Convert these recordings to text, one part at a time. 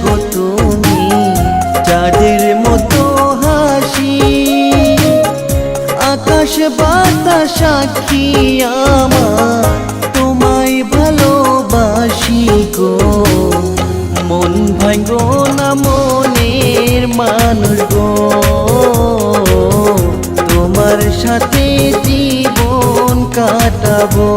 গো তুমি চাঁদের মতো হাসি, আকাশ বাতাস সাক্ষী আমার তোমায় ভালোবাসি গো। মন ভাঙো না মনের মানুষ গো, তোমার সাথে জীবন কাটাবো।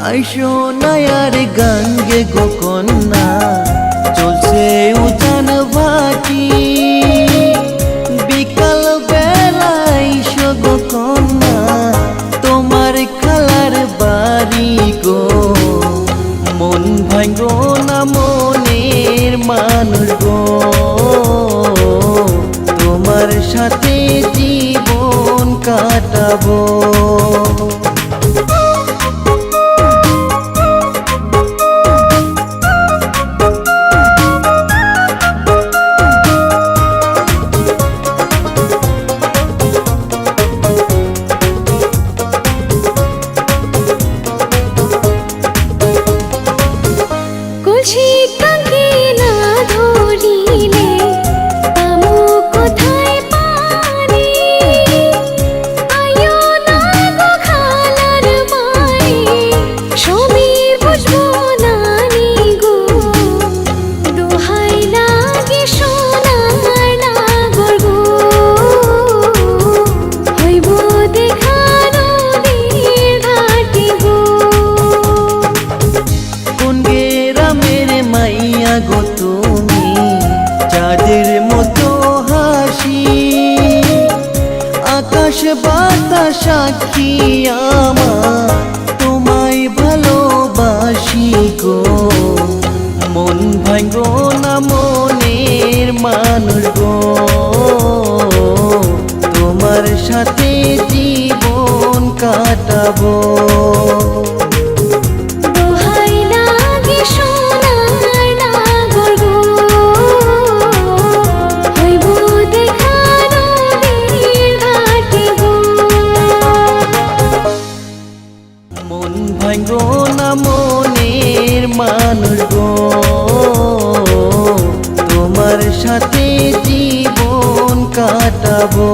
আইসো নায়ার গঙ্গে গো কন্যা, চলছে উজান ভাটি, বিকাল বেলা আইসো গো কন্যা তোমার খালার বাড়ি গো। মন ভাঙো না মনের মানুষ গো, তোমার সাথে জীবন কাটাবো। গো তুমি চাঁদের মতো হাসি, আকাশ বাতাস সাক্ষী আমার তোমায় ভালোবাসি গো। মন ভাঙো না মনের মানুষ গো, তোমার সাথে জীবন কাটাবো। মন ভাঙো না মনের মানুষ গো, তোমার সাথে জীবন কাটাবো।